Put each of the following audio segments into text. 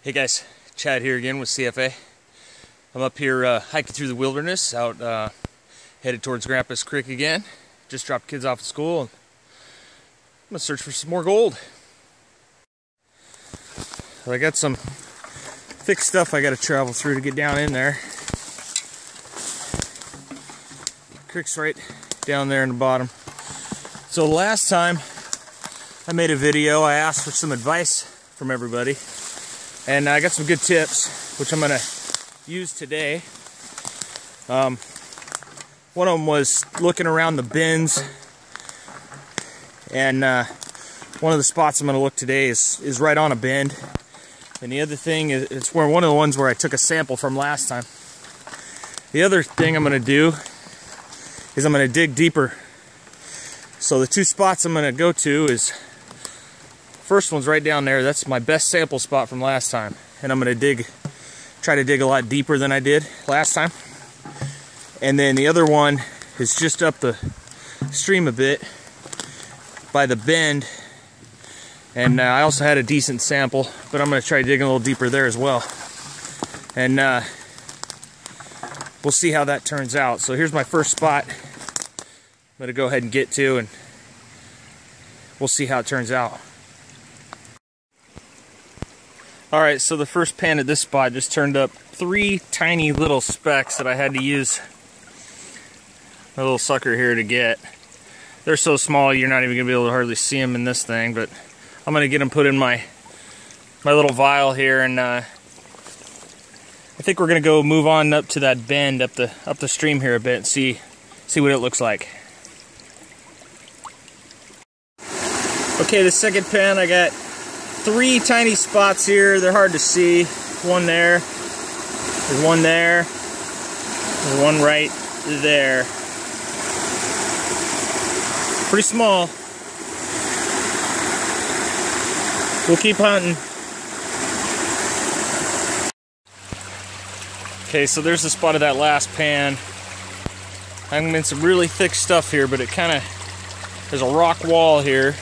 Hey guys, Chad here again with CFA. I'm up here hiking through the wilderness, out headed towards Grandpa's Creek again. Just dropped kids off at school, and I'm gonna search for some more gold. I got some thick stuff I gotta travel through to get down in there. Creek's right down there in the bottom. So last time I made a video, I asked for some advice from everybody. And I got some good tips, which I'm going to use today. One of them was looking around the bends. And one of the spots I'm going to look today is right on a bend. And the other thing is, it's one of the ones where I took a sample from last time. The other thing I'm going to do is I'm going to dig deeper. So the two spots I'm going to go to is, first one's right down there. That's my best sample spot from last time. And I'm going to try to dig a lot deeper than I did last time. And then the other one is just up the stream a bit by the bend. And I also had a decent sample, but I'm going to try digging a little deeper there as well. And we'll see how that turns out. So here's my first spot I'm going to go ahead and get to, and we'll see how it turns out. Alright, so the first pan at this spot just turned up 3 tiny little specks that I had to use a little sucker here to get. They're so small you're not even going to be able to hardly see them in this thing, but I'm going to get them put in my little vial here, and I think we're going to go move on up to that bend up the stream here a bit and see what it looks like. Okay, the second pan, I got 3 tiny spots here. They're hard to see. One there. There's one there. There's one right there. Pretty small. We'll keep hunting. Okay, so there's the spot of that last pan. I'm in some really thick stuff here, but there's a rock wall here.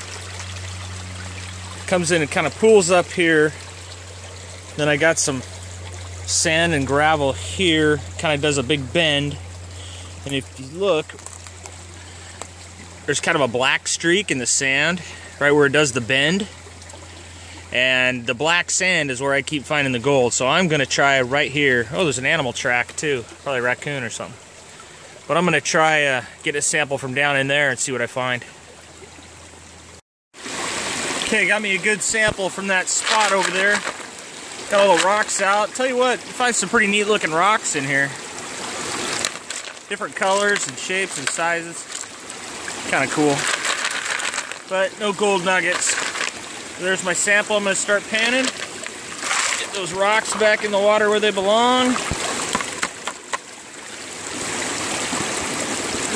Comes in and kind of pools up here. Then I got some sand and gravel here, kind of does a big bend. And if you look, there's kind of a black streak in the sand right where it does the bend, and the black sand is where I keep finding the gold. So I'm gonna try right here. Oh, there's an animal track too, probably a raccoon or something. But I'm gonna try get a sample from down in there and see what I find. Okay, got me a good sample from that spot over there. Got all the rocks out. Tell you what, you find some pretty neat looking rocks in here. Different colors and shapes and sizes. Kind of cool. But no gold nuggets. There's my sample. I'm going to start panning. Get those rocks back in the water where they belong.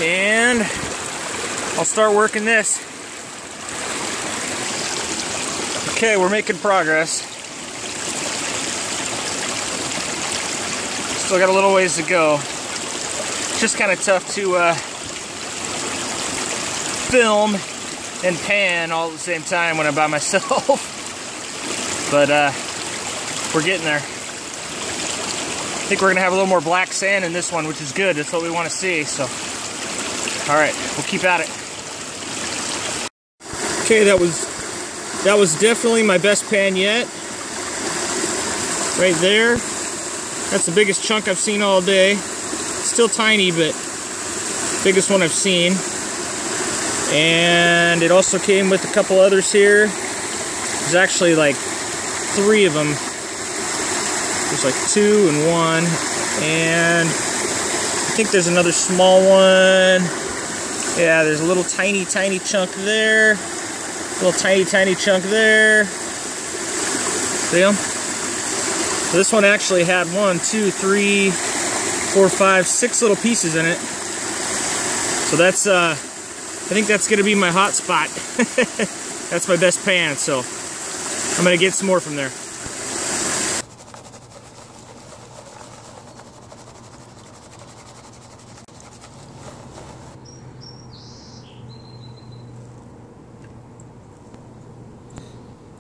And I'll start working this. Okay, we're making progress. Still got a little ways to go. It's just kind of tough to film and pan all at the same time when I'm by myself. But we're getting there. I think we're going to have a little more black sand in this one, which is good. That's what we want to see. So, all right, we'll keep at it. Okay, that was definitely my best pan yet. Right there. That's the biggest chunk I've seen all day. Still tiny, but biggest one I've seen. And it also came with a couple others here. There's actually like 3 of them. There's like 2 and 1. And I think there's another small one. Yeah, there's a little tiny chunk there. Little tiny chunk there. See them? So this one actually had 1, 2, 3, 4, 5, 6 little pieces in it. So that's I think that's gonna be my hot spot. That's my best pan, so I'm gonna get some more from there.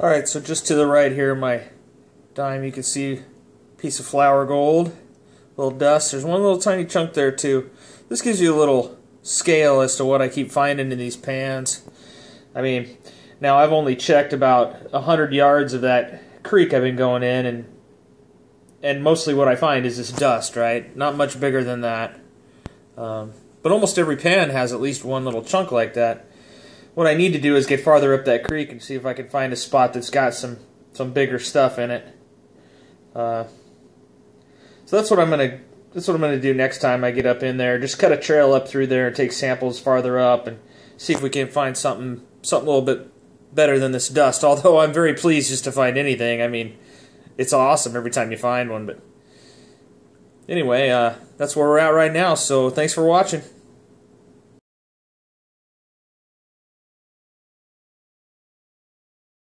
Alright, so just to the right here, my dime, you can see a piece of flour gold, a little dust. There's one little tiny chunk there too. This gives you a little scale as to what I keep finding in these pans. I mean, now I've only checked about 100 yards of that creek I've been going in, and mostly what I find is this dust, right? Not much bigger than that. But almost every pan has at least one little chunk like that. What I need to do is get farther up that creek and see if I can find a spot that's got some bigger stuff in it. So that's what I'm gonna do next time I get up in there. Just cut a trail up through there and take samples farther up and see if we can find something a little bit better than this dust. Although I'm very pleased just to find anything. I mean, it's awesome every time you find one. But anyway, that's where we're at right now. So thanks for watching.